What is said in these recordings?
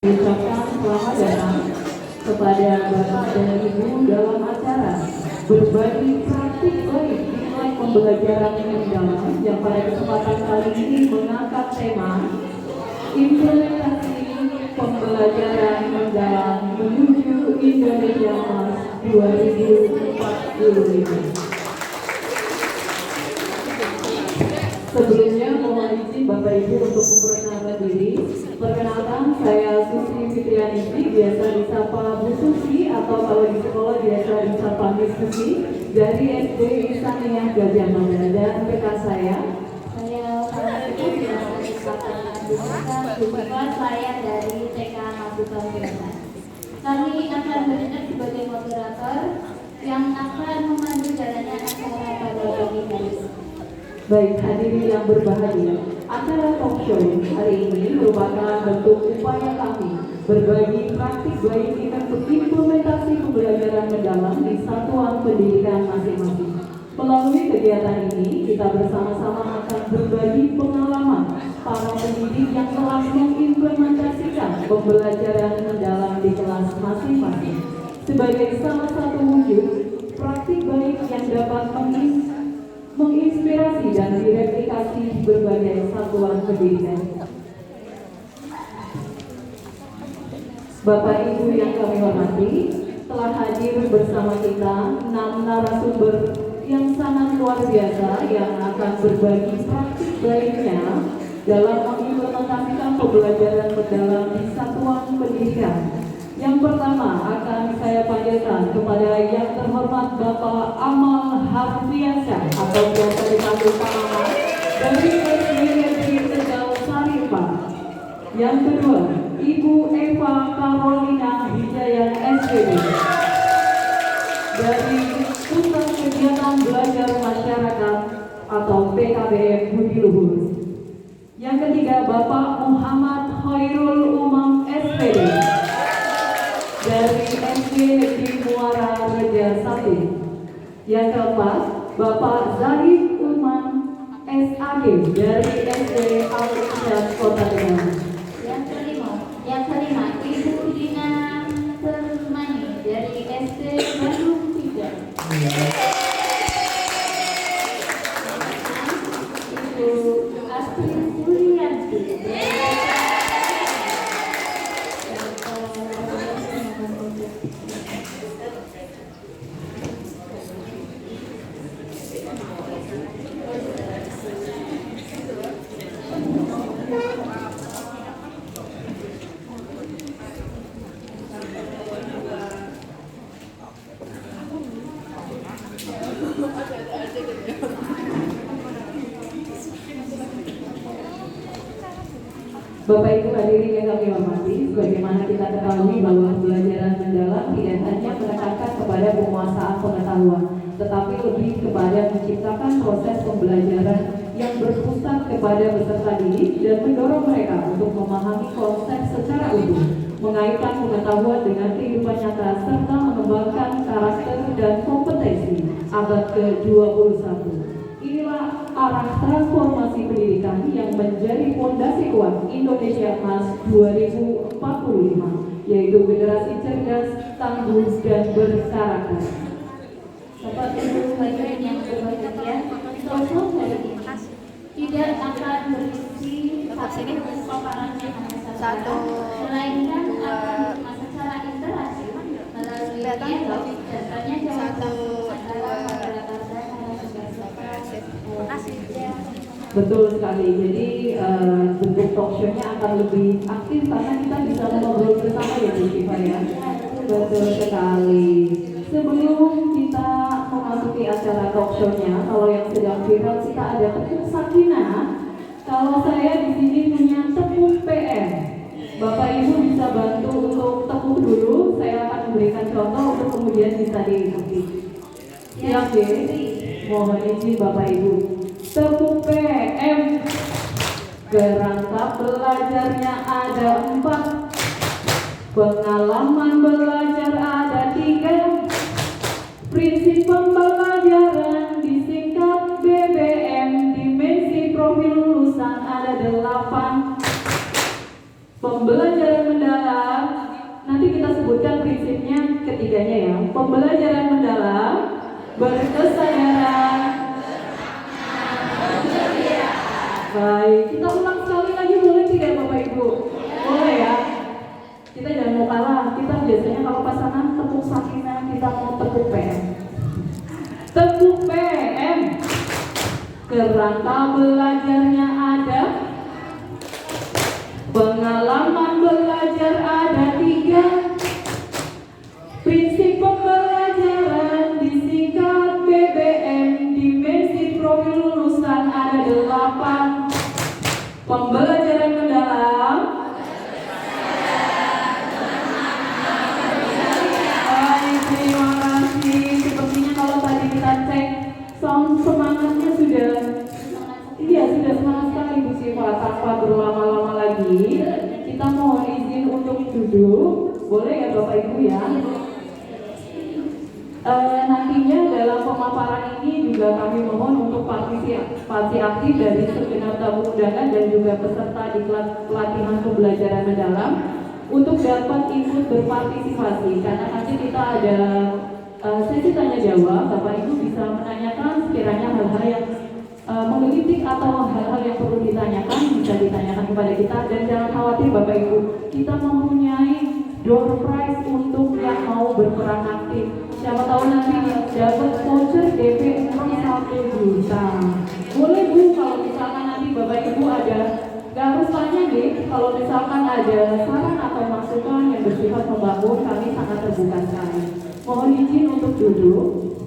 Ucapkan selamat datang kepada Bapak dan Ibu dalam acara berbagi praktik baik nilai pembelajaran mendalam yang pada kesempatan kali ini mengangkat tema implementasi pembelajaran mendalam menuju Indonesia Emas 2045. Sebelumnya mohon izin Bapak Ibu untuk memperkenalkan diri. Perkenalkan, saya Susi Fitrianingsih, biasa disapa Bu Susi atau kalau di sekolah biasa disapa Miss Susi dari SD Insaniah Gajah Mada. Dan rekan saya biasa disapa Buka, saya dari TK Masukan Biasa. Kami akan bertindak sebagai moderator yang akan memandu jalannya acara pada pagi hari. Baik, hadirin yang berbahagia, acara talk show hari ini merupakan bentuk upaya kami berbagi praktik baik implementasi pembelajaran mendalam di satuan pendidikan masing-masing. Melalui kegiatan ini, kita bersama-sama akan berbagi pengalaman para pendidik yang telah mengimplementasikan pembelajaran mendalam di kelas masing-masing sebagai salah satu wujud praktik baik yang dapat menginspirasi dan direplikasi berbagai satuan pendidikan. Bapak Ibu yang kami hormati, telah hadir bersama kita 6 narasumber yang sangat luar biasa yang akan berbagi praktik baiknya dalam mengimplementasikan pembelajaran mendalam di satuan pendidikan. Yang pertama akan saya panggilkan kepada yang terhormat Bapak Amal Harfiansyah atau biasa dipanggil Pak Amal dari SD Negeri Tegal Sari Pak. Yang kedua, Ibu Eva Carolina Wijaya SPB dari Pusat Kegiatan Belajar Masyarakat atau PKBM Budi Luhur. Yang ketiga, Bapak Muhammad Khairul Umam SPB dari SD Negeri Muara Reja 1. Yang keempat, Bapak Zahid Umam SAG dari SD Al-Isyad Kota Tegal. Yang kelima, Ibu Dina Termani dari SD Bandung 3. Ibu Astrid Sulianti. Bapak Ibu hadirin yang kami hormati, sebagaimana kita ketahui bahwa pembelajaran mendalam tidak hanya menekankan kepada penguasaan pengetahuan, tetapi lebih kepada menciptakan proses pembelajaran yang berpusat kepada peserta didik dan mendorong mereka untuk memahami konsep secara utuh, mengaitkan pengetahuan dengan kehidupan nyata serta mengembangkan karakter dan kompetensi abad ke-21. Inilah arah transformasi pendidikan yang menjadi fondasi kuat Indonesia Emas 2045, yaitu generasi cerdas, tangguh, dan berkarakter. Bapak Ibu hadirin yang berbahagia, sosok hari ini tidak akan berisi satu paparan yang hanya satu, melainkan akan dikemas secara interaktif melalui dialog dan tanya jawab antara moderator dan Betul sekali, jadi bentuk talk show-nya akan lebih aktif karena kita bisa ngobrol bersama ya Bu Siva ya. Betul sekali. Sebelum kita memasuki acara talk show-nya, kalau yang sedang viral kita ada tepuk sakinah. Kalau saya di sini punya tepuk PM. Bapak Ibu bisa bantu untuk tepuk dulu, saya akan memberikan contoh untuk kemudian bisa diikuti. Siap ya? Mohon izin Bapak Ibu. Tepuk PM. Kerangka belajarnya ada 4, pengalaman belajar ada 3, prinsip pembelajaran disingkat BBM, dimensi profil lulusan ada 8, pembelajaran mendalam izinnya ketiganya ya. Pembelajaran mendalam, berkesadaran. Baik, kita ulang sekali lagi boleh tidak Bapak Ibu? Boleh ya. Kita jangan mau kalah. Kita biasanya kalau pasangan tepuk sakinah, kita mau tepuk PM. Tepuk PM. Kerangka belajarnya ada. Pengalaman belajar ada 3. Prinsip pembelajaran disingkat BBM. Dimensi profil lulusan ada 8. Pembelajaran mendalam. Baik, terima kasih. Sepertinya kalau tadi kita cek sound semangatnya sudah. Iya, sudah semangat sekali Bu Siva. Tanpa berlama-lama lagi, kita mohon izin untuk duduk. Boleh ya Bapak Ibu ya? Nantinya dalam pemaparan ini juga kami mohon untuk partisipasi aktif dari segenap tamu undangan dan juga peserta di pelatihan pembelajaran mendalam untuk dapat ikut berpartisipasi, karena nanti kita ada sesi tanya jawab. Bapak Ibu bisa menanyakan sekiranya hal-hal yang menggelitik atau hal-hal yang perlu ditanyakan bisa ditanyakan kepada kita, dan jangan khawatir Bapak Ibu, kita mempunyai door prize untuk yang mau berperan aktif. Siapa tahu nanti dapat voucher DP uang 1 juta. Boleh Bu, kalau misalkan nanti Bapak Ibu ada, gak harus tanya deh, kalau misalkan ada saran atau masukan yang bersifat membangun, kami sangat terbuka sekali. Mohon izin untuk duduk.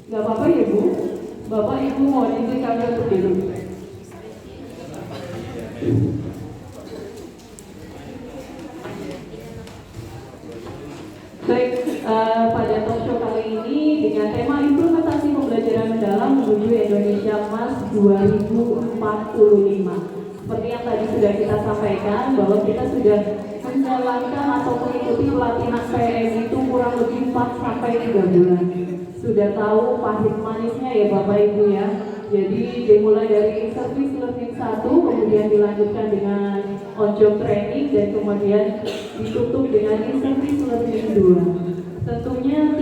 Gak apa-apa ya Bu? Bapak Ibu mohon izin kami untuk duduk. Baik, pada talk show kali ini dengan tema implementasi pembelajaran mendalam menuju Indonesia Emas 2045. Seperti yang tadi sudah kita sampaikan bahwa kita sudah menjalankan atau mengikuti pelatihan PM itu kurang lebih 4 sampai 3 bulan. Sudah tahu pahit manisnya ya Bapak Ibu ya. Jadi dimulai dari service learning 1, kemudian dilanjutkan dengan on job training, dan kemudian ditutup dengan service learning 2. Tentunya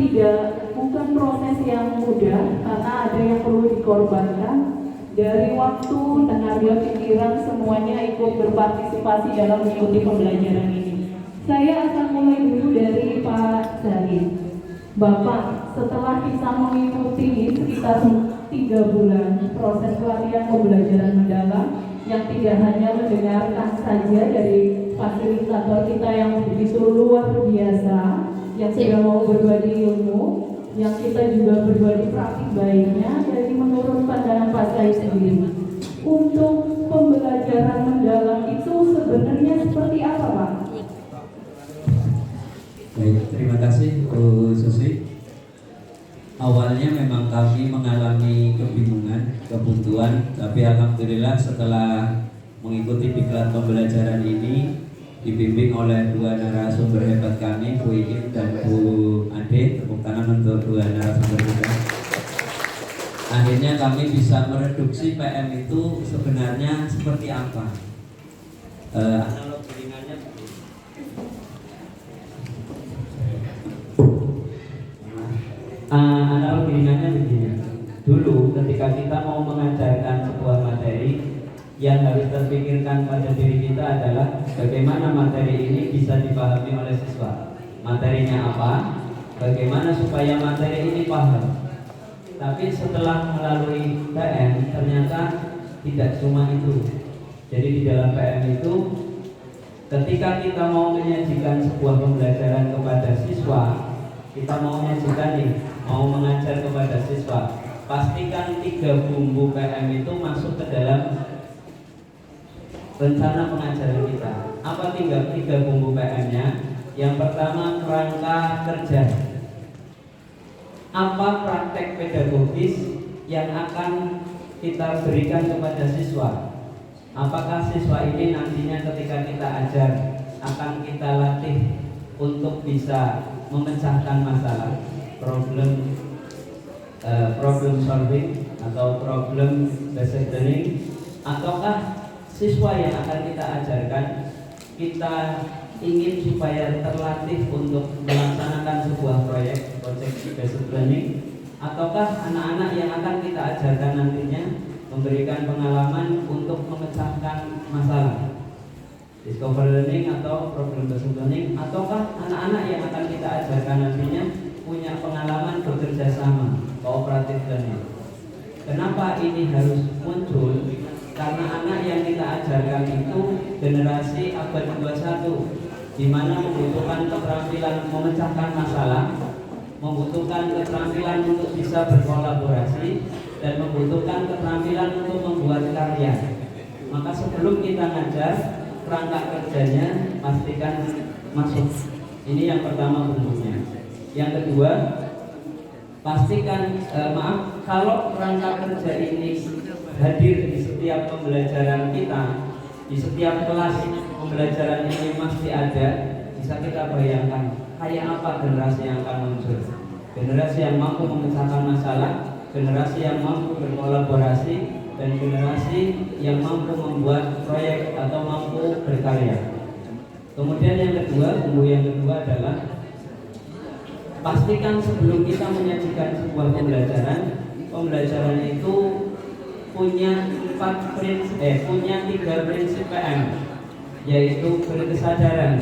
bukan proses yang mudah, karena ada yang perlu dikorbankan dari waktu, tenaga pikiran, semuanya ikut berpartisipasi dalam mengikuti pembelajaran ini. Saya akan mulai dulu dari Pak Zahid. Bapak, setelah kita mengikuti sekitar 3 bulan proses pelatihan pembelajaran mendalam yang tidak hanya mendengarkan saja dari fasilitator kita yang begitu luar biasa, yang sudah mau berbagi ilmu, yang kita juga berbagi praktik baiknya, dari menurut pandangan Pak Zahid sendiri, untuk pembelajaran mendalam itu sebenarnya seperti apa Pak? Baik, terima kasih Bu Susi. Awalnya memang kami mengalami kebingungan, kebutuhan, tapi alhamdulillah setelah mengikuti diklat pembelajaran ini dibimbing oleh 2 narasumber hebat kami, Bu Iin dan Bu Ade. Tepuk tangan untuk 2 narasumber kita. Akhirnya kami bisa mereduksi PM itu sebenarnya seperti apa. Analog ringannya analog ringannya begini. Dulu ketika kita mau mengajarkan sebuah materi, yang harus terpikirkan pada diri kita adalah bagaimana materi ini bisa dipahami oleh siswa. Materinya apa? Bagaimana supaya materi ini paham. Tapi setelah melalui PM ternyata tidak cuma itu. Jadi di dalam PM itu, ketika kita mau menyajikan sebuah pembelajaran kepada siswa, kita mau menyajikan nih, mau mengajar kepada siswa, pastikan 3 bumbu PM itu masuk ke dalam rencana pengajaran kita. Apa 3 bumbu PM-nya? Yang pertama, kerangka kerja. Apa praktek pedagogis yang akan kita berikan kepada siswa? Apakah siswa ini nantinya ketika kita ajar akan kita latih untuk bisa memecahkan masalah, problem solving atau problem based learning, ataukah siswa yang akan kita ajarkan kita ingin supaya terlatih untuk melaksanakan melaksanakan sebuah project based learning, ataukah anak-anak yang akan kita ajarkan nantinya memberikan pengalaman untuk memecahkan masalah, discover learning atau problem based learning, ataukah anak-anak yang akan kita ajarkan nantinya punya pengalaman bekerja sama, cooperative learning. Kenapa ini harus muncul? Karena anak yang kita ajarkan itu generasi abad 21, di mana membutuhkan keterampilan memecahkan masalah, membutuhkan keterampilan untuk bisa berkolaborasi, dan membutuhkan keterampilan untuk membuat karya. Maka sebelum kita ngajar, perangkat kerjanya pastikan masuk. Ini yang pertama bentuknya. Yang kedua, pastikan kalau perangkat kerja ini hadir di setiap pembelajaran kita, di setiap kelas pembelajaran ini masih ada, bisa kita bayangkan kayak apa generasi yang akan muncul. Generasi yang mampu memecahkan masalah, generasi yang mampu berkolaborasi, dan generasi yang mampu membuat proyek atau mampu berkarya. Kemudian yang kedua, bumbu yang kedua adalah pastikan sebelum kita menyajikan sebuah pembelajaran itu punya 3 prinsip PM, yaitu berkesadaran.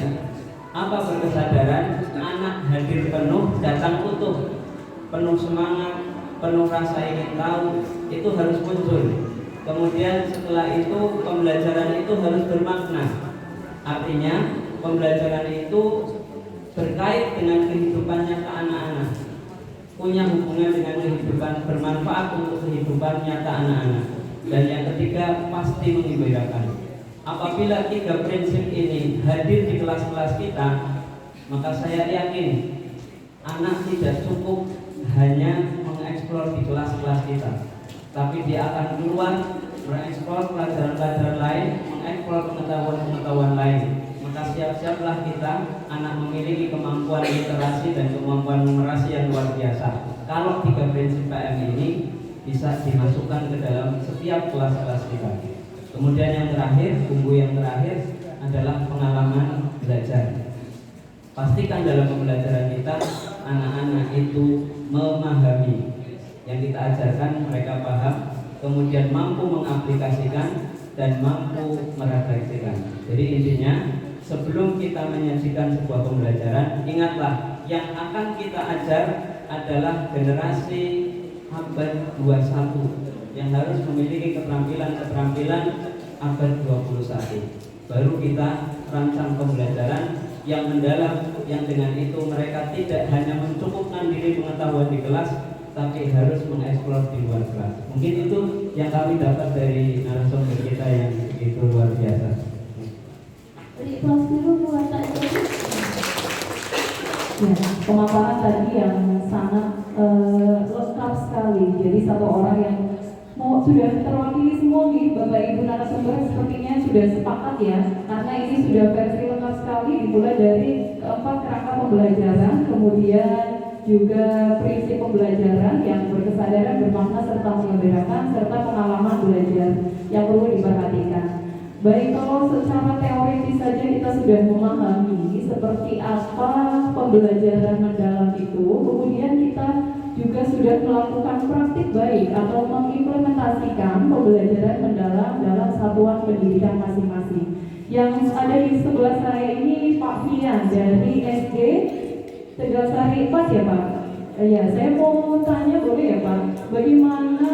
Apa berkesadaran? Anak hadir penuh, datang utuh, penuh semangat, penuh rasa ingin tahu, itu harus muncul. Kemudian setelah itu pembelajaran itu harus bermakna. Artinya pembelajaran itu berkait dengan kehidupan nyata anak-anak, punya hubungan dengan kehidupan, bermanfaat untuk kehidupan nyata anak-anak. Dan yang ketiga, pasti menggembirakan. Apabila 3 prinsip ini hadir di kelas-kelas kita, maka saya yakin anak tidak cukup hanya mengeksplor di kelas-kelas kita, tapi dia akan keluar mengeksplor pelajaran-pelajaran lain, mengeksplor pengetahuan-pengetahuan lain. Maka siap-siaplah kita anak memiliki kemampuan literasi dan kemampuan numerasi yang luar biasa. Kalau 3 prinsip PM ini bisa dimasukkan ke dalam setiap kelas-kelas kita. Kemudian yang terakhir, bumbu yang terakhir adalah pengalaman belajar. Pastikan dalam pembelajaran kita anak-anak itu memahami yang kita ajarkan, mereka paham, kemudian mampu mengaplikasikan dan mampu merefleksikan. Jadi intinya, sebelum kita menyajikan sebuah pembelajaran, ingatlah yang akan kita ajar adalah generasi abad 21 yang harus memiliki keterampilan abad 21. Baru kita rancang pembelajaran yang mendalam, yang dengan itu mereka tidak hanya mencukupkan diri pengetahuan di kelas, tapi harus mengeksplor di luar kelas. Mungkin itu yang kami dapat dari narasumber kita yang begitu luar biasa. Beri aplaus dulu buat Pak Jody. Ya, pemaparan tadi yang sangat lengkap sekali. Jadi satu orang yang sudah terwakili semua nih, Bapak Ibu narasumber sepertinya sudah sepakat ya, karena ini sudah versi lengkap sekali, dimulai dari 4 kerangka pembelajaran, kemudian juga prinsip pembelajaran yang berkesadaran, bermakna, serta mengembirakan, serta pengalaman belajar yang perlu diperhatikan. Baik, kalau secara teoritis saja kita sudah memahami seperti apa pembelajaran mendalam itu, kemudian kita juga sudah melakukan praktik baik atau mengimplementasikan pembelajaran mendalam dalam satuan pendidikan masing-masing. Yang ada di sebelah saya ini Pak Fian dari SD Tegalsari 4 ya Pak? Ya, saya mau tanya boleh ya Pak, bagaimana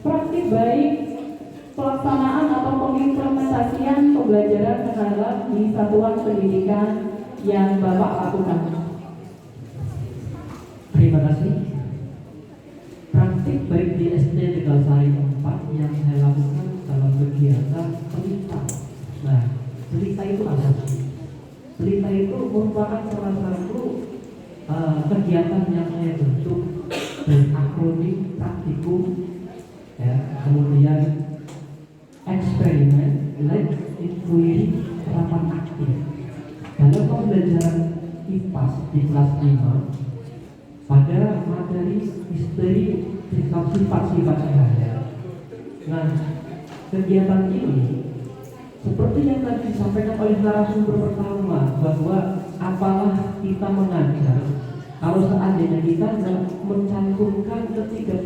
praktik baik pelaksanaan atau pengimplementasian pembelajaran mendalam di satuan pendidikan yang Bapak lakukan? Terima kasih. Praktik baik di SD Tegalsari 4 yang saya lakukan dalam kegiatan cerita. Nah, cerita itu apa sih? Cerita itu merupakan salah satu kegiatan yang saya bentuk berakronim praktikum, ya, kemudian eksperimen, like, inquiry, terapan aktif. Dalam pembelajaran IPAS di kelas 5 pada materi misteri sifat-sifat cahaya. Nah, kegiatan ini seperti yang tadi disampaikan oleh narasumber pertama, bahwa apalah itu kita mengajar, kalau seandainya kita nggak mencantumkan ketiga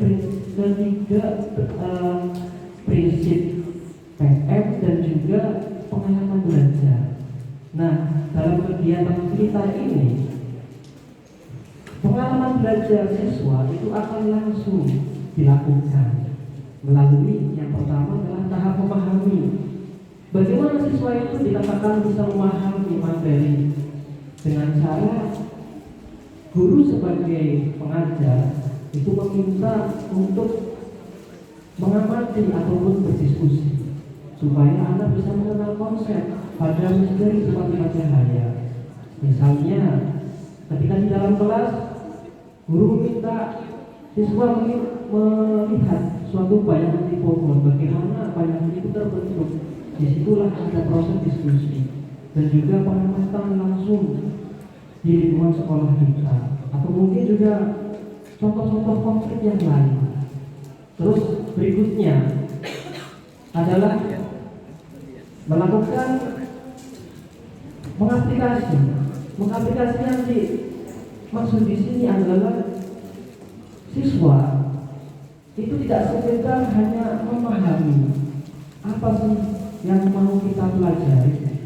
prinsip PM dan juga pengalaman belajar. Nah, dalam kegiatan kita ini, pengalaman belajar siswa itu akan langsung dilakukan melalui yang pertama adalah tahap memahami. Bagaimana siswa itu dikatakan bisa memahami materi dengan cara guru sebagai pengajar itu meminta untuk mengamati ataupun berdiskusi supaya anak bisa mengenal konsep pada misteri seperti cahaya. Misalnya, ketika di dalam kelas guru minta siswa melihat suatu bayangan di pohon, bagaimana bayangan itu terbentuk. Disitulah ada proses diskusi dan juga pengamatan langsung di lingkungan sekolah kita, atau mungkin juga contoh-contoh konflik yang lain. Terus berikutnya adalah melakukan mengaplikasi yang maksud di sini adalah siswa itu tidak sekedar hanya memahami apa sih yang mau kita pelajari,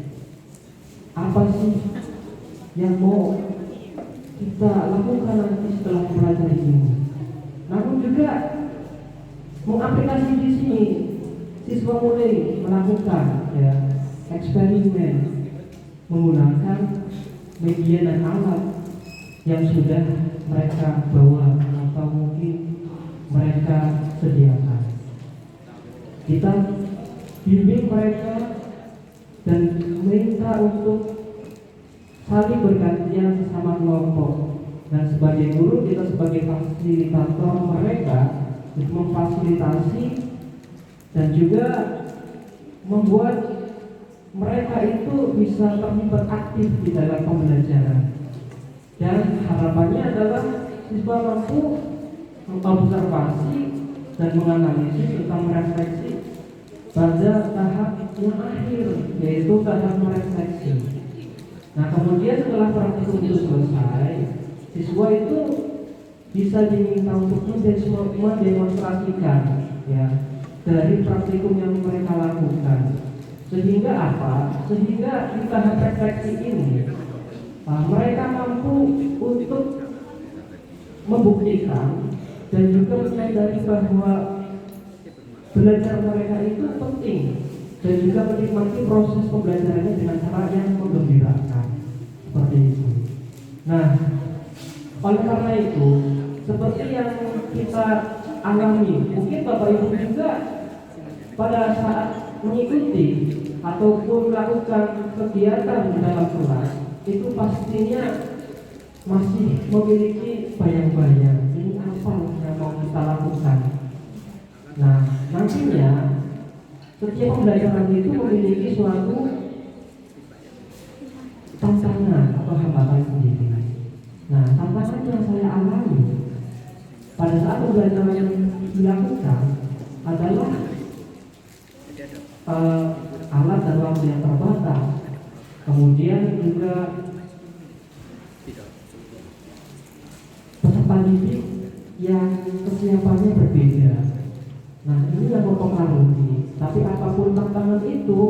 apa sih yang mau kita lakukan nanti setelah mempelajari ini, namun juga mengaplikasi di sini siswa mulai melakukan eksperimen menggunakan media dan alat yang sudah mereka bawa atau mungkin mereka sediakan. Kita bimbing mereka dan minta untuk saling bergantian sesama kelompok, dan sebagai guru kita sebagai fasilitator mereka untuk memfasilitasi dan juga membuat mereka itu bisa terlibat aktif di dalam pembelajaran. Dan harapannya adalah siswa mampu mengobservasi dan menganalisis serta merefleksi pada tahap yang akhir, yaitu tahap merefleksi. Nah, kemudian setelah praktikum itu selesai, siswa itu bisa diminta untuk mendemonstrasikan dari praktikum yang mereka lakukan. Sehingga apa? Sehingga di tahap refleksi ini mereka mampu untuk membuktikan dan juga menyadari bahwa belajar mereka itu penting dan juga menikmati proses pembelajarannya dengan cara yang menggembirakan, seperti itu. Nah, oleh karena itu, seperti yang kita alami, mungkin Bapak Ibu juga pada saat mengikuti ataupun melakukan kegiatan di dalam kelas itu pastinya masih memiliki bayang-bayang ini apa yang mau kita lakukan. Nah, nantinya setiap pembelajaran itu memiliki suatu tantangan atau hambatan sendiri. Nah, tantangan yang saya alami pada saat pembelajaran yang dilakukan adalah alat dan waktu yang terbatas, kemudian juga peserta didik yang kesiapannya berbeda. Nah, ini yang mempengaruhi. Tapi apapun tantangan itu,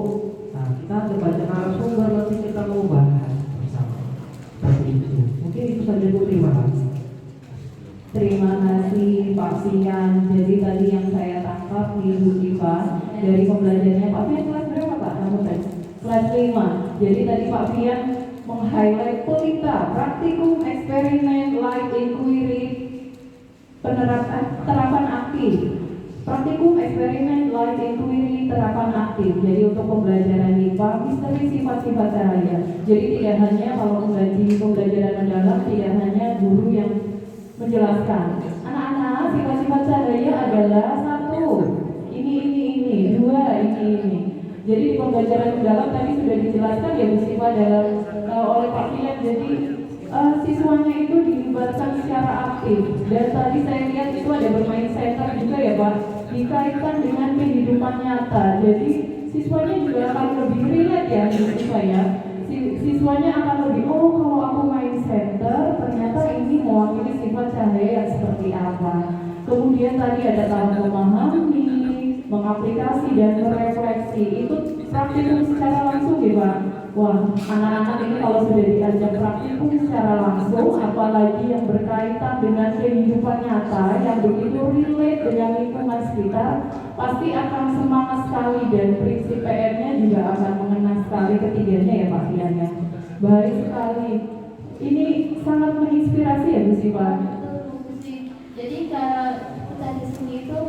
kita sebagai narasumber nanti kita mau bahas bersama. Seperti itu. Mungkin itu saja, Bu. Terima kasih. Terima kasih Pak Fian. Jadi tadi yang saya tangkap di Bu Diva dari pembelajarannya Pak Fian kelas berapa Pak? Kelas 5. Jadi tadi Pak Fian meng-highlight pelita, praktikum, eksperimen, light inquiry, terapan aktif. Praktikum, eksperimen, light inquiry, terapan aktif. Jadi untuk pembelajaran IPA, misteri sifat-sifat cahaya. Jadi tidak hanya kalau pembelajaran mendalam, tidak hanya guru yang menjelaskan. Anak-anak, sifat-sifat cahaya adalah 1, ini, 2, ini. Jadi di pembelajaran mendalam tadi sudah dijelaskan ya Bu Siva oleh Pak Fian. Jadi siswanya itu dilibatkan secara aktif. Dan tadi saya lihat itu ada bermain center juga ya Pak, dikaitkan dengan kehidupan nyata. Jadi siswanya juga akan lebih relate ya siswa ya. Siswanya akan lebih, oh kalau aku main center cahaya yang seperti apa. Kemudian tadi ada tahap memahami, mengaplikasi dan merefleksi. Itu praktikum secara langsung ya Pak. Wah, anak-anak ini kalau sudah diajak praktikum secara langsung, apalagi yang berkaitan dengan kehidupan nyata yang begitu relate dengan lingkungan sekitar, pasti akan semangat sekali dan prinsip PR-nya juga akan mengena sekali ketiganya ya Pak Fian ya. Baik sekali. Ini sangat menginspirasi ya Bu Siva. Jadi kalau kita di sini itu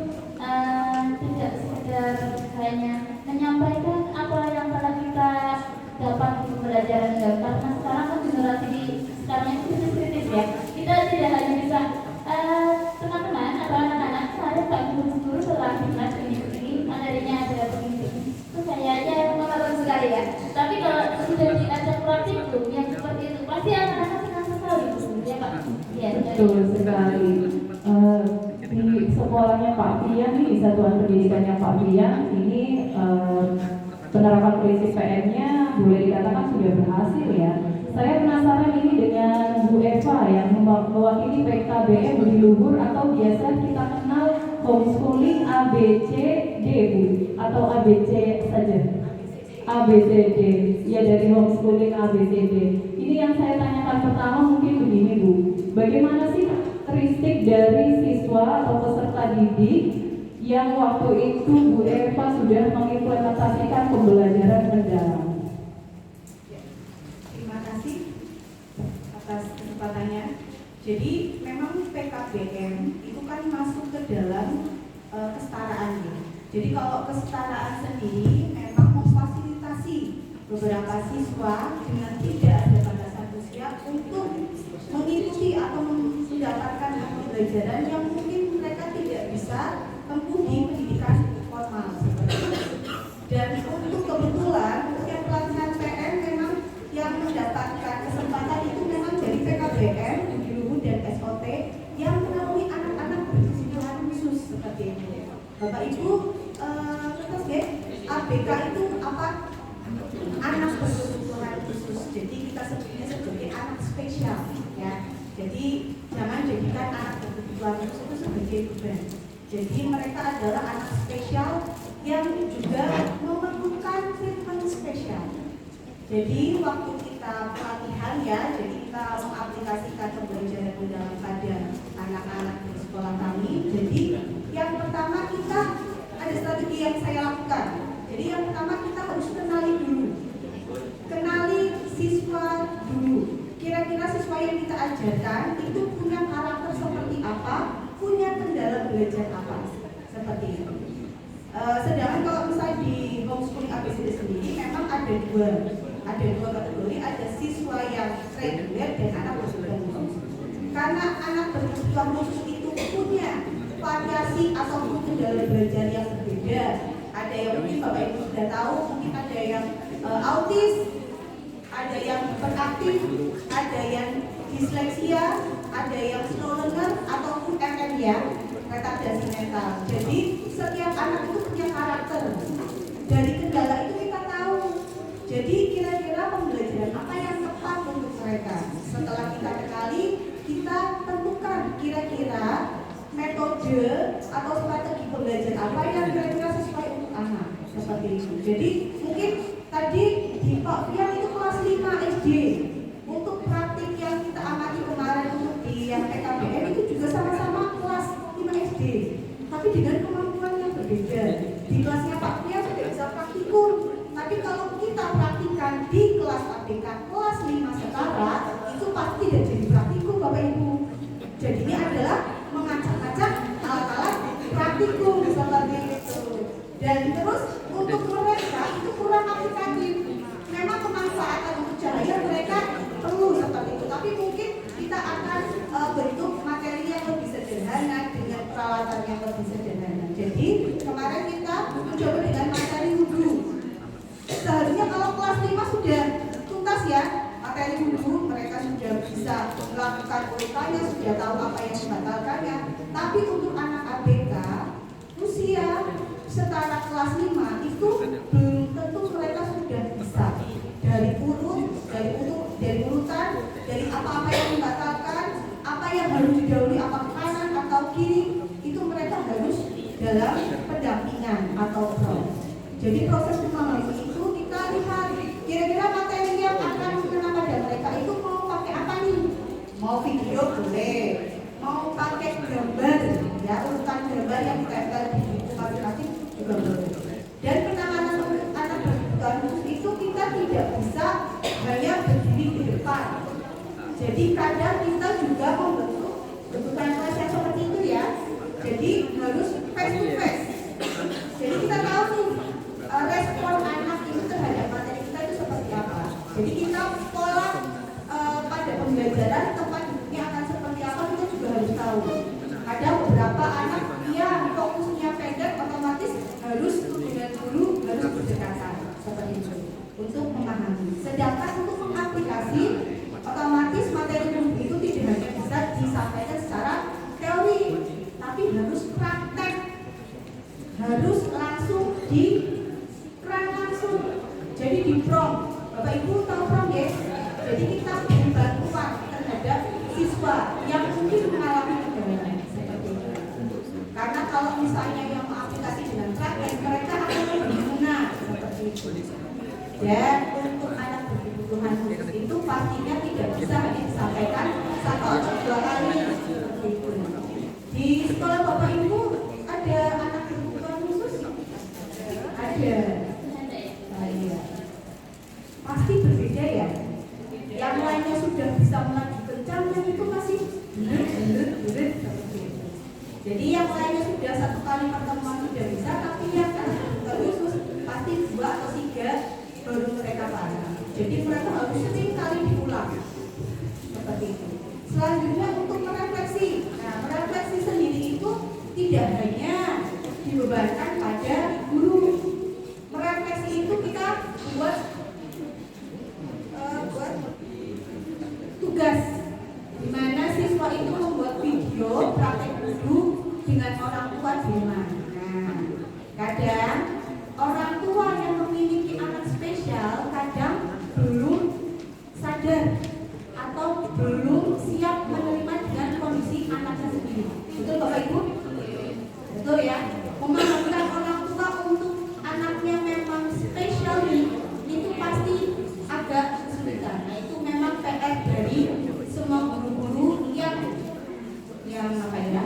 tidak sekedar hanya menyampaikan apa yang telah kita dapat di pembelajaran karena sekarang kan generasi sekarang itu kritis ya. Kita tidak hanya bisa teman-teman atau anak-anak saya Pak guru telah dinas ini materinya ada begini. Itu kayaknya mengatakan sekali ya. Tapi kalau sudah diajak praktikum yang seperti itu pasti anak-anak senang sekali ya Pak. Ya, Betul sekali. Di sekolahnya Pak Fian nih, satuan pendidikannya Pak Fian ini penerapan prinsip PR-nya boleh dikatakan sudah berhasil ya. Saya penasaran ini dengan Bu Eva yang mewakili PKBM Budi Luhur atau biasa kita kenal homeschooling ABCD Bu, atau ABC saja. ABCD, ya dari homeschooling ABCD. Ini yang saya tanyakan pertama mungkin begini Bu, bagaimana sih karakteristik dari siswa atau peserta didik yang waktu itu Bu Eva sudah mengimplementasikan pembelajaran mendalam? Terima kasih atas kesempatannya. Jadi memang PKBM itu kan masuk ke dalam kesetaraan ya. Jadi kalau kesetaraan sendiri memang memfasilitasi beberapa siswa dengan tidak ada batasan usia untuk mengikuti atau mendapatkan pembelajaran yang mungkin mereka tidak bisa tempuh di pendidikan formal seperti itu. Dan untuk kebetulan yang pelatihan PM memang yang mendapatkan kesempatan itu memang dari PKBM, Budi Luhur dan SOT yang menemui anak-anak berkebutuhan khusus seperti itu. Bapak Ibu, terus ya, ABK itu apa? Anak berkebutuhan khusus. Jadi kita sebutnya sebagai anak spesial, ya. Jadi jangan jadikan anak berkebutuhan khusus itu sebagai beban. Jadi mereka adalah anak spesial yang juga memerlukan treatment spesial. Jadi waktu kita pelatihan ya, jadi kita mengaplikasikan pembelajaran mendalam pada anak-anak di sekolah kami. Jadi yang pertama kita ada strategi yang saya lakukan. Jadi yang pertama kita harus kenali dulu, kenali siswa dulu. Kira-kira siswa yang kita ajarkan itu punya karakter seperti apa, punya kendala belajar apa, seperti itu. Sedangkan kalau misalnya di homeschooling ABCD sendiri memang ada dua kategori, ada siswa yang reguler dan anak berkebutuhan khusus. Karena anak berkebutuhan khusus itu punya variasi ataupun kendala belajar yang berbeda. Ada yang mungkin Bapak Ibu sudah tahu, mungkin ada yang autis, ada yang hiperaktif, ada yang disleksia, ada yang slow learner ataupun RM ya, retardasi mental. Jadi setiap anak itu punya karakter. Dari kendala itu kita tahu. Jadi kira-kira pembelajaran apa yang tepat untuk mereka. Setelah kita kenali, kita tentukan kira-kira metode atau strategi pembelajaran apa yang kira-kira sesuai untuk anak. Seperti itu. Jadi mungkin tadi di Pak Fian itu kelas 5 SD. Untuk praktik yang kita amati kemarin untuk di yang PKBM itu juga sama-sama kelas 5 SD. Tapi dengan kemampuan yang berbeda. Di kelasnya Pak Fian sudah bisa praktikum. Tapi kalau kita praktikan di kelas ABK kelas 5 sekarang, itu pasti tidak jadi praktikum Bapak Ibu. Jadinya adalah mengacak-acak alat-alat praktikum seperti itu. Dan terus untuk mereka itu kurang aplikatif. Memang kemanfaatan untuk cahaya mereka perlu seperti itu. Tapi mungkin kita akan bentuk materi yang lebih sederhana dengan peralatan yang lebih sederhana. Jadi kemarin kita mencoba dengan materi wudhu. Seharusnya kalau kelas 5 sudah tuntas ya materi wudhu, mereka sudah bisa melakukan urutannya, sudah tahu apa yang membatalkannya. Tapi untuk anak ABK usia setara kelas 5 itu belum tentu mereka sudah bisa dari urutan, dari apa-apa yang membatalkan, apa yang harus didahului, apa kanan atau kiri, itu mereka harus dalam pendampingan atau prom. Jadi proses memahami itu kita lihat kira-kira materi yang akan kena pada mereka itu mau pakai apa nih? Mau video boleh, mau pakai gambar, ya urutan gambar yang ditempel di buku masing-masing juga boleh. Dan penanganan anak berkebutuhan khusus itu kita tidak bisa hanya berdiri di depan. Jadi kadang kita juga membentuk kebutuhan kelas yang seperti itu ya. Jadi harus face to face. Jadi kita tahu nih respon anak itu terhadap materi kita itu seperti apa. Jadi kita pola pada pembelajaran tempat duduknya akan seperti apa kita juga harus tahu. Ada beberapa anak dia fokusnya pendek, otomatis harus dengan guru harus berdekatan seperti itu untuk memahami. Sedangkan untuk mengaplikasi otomatis materi itu tidak hanya bisa disampaikan secara teori, tapi harus praktek, harus langsung diterang langsung. Jadi di prom, Bapak Ibu tahu prom ya? Jadi kita beri bantuan terhadap siswa yang mungkin mengalami kendala seperti itu. Karena kalau misalnya yang mengaplikasi dengan praktek, mereka akan lebih benar seperti itu. Dan untuk anak berkebutuhan khusus itu pastinya tidak bisa hanya disampaikan satu atau dua kali seperti itu. Di sekolah Bapak Ibu ada anak berkebutuhan khusus? Ada. Iya. Pasti berbeda ya. Yang lainnya sudah bisa melaju kencang, yang itu masih berit seperti itu. Jadi yang lainnya sudah satu kali pertemuan sudah bisa, tapi yang anak berkebutuhan khusus pasti 2 atau 3 baru mereka paham. Jadi mereka harus sering kali diulang seperti itu. Selanjutnya untuk merefleksi. Nah, merefleksi sendiri itu tidak hanya dibebankan pada guru. Merefleksi itu kita buat tugas, di mana siswa itu membuat video praktek dulu dengan orang tua di rumah. Nah, kadang orang tua yang memiliki anak spesial kadang belum sadar atau belum siap menerima dengan kondisi anaknya sendiri. Betul Bapak Ibu? Betul ya? Memahamkan orang tua untuk anaknya memang spesial itu pasti agak kesulitan. Nah, itu memang PR dari semua guru-guru yang apa ya?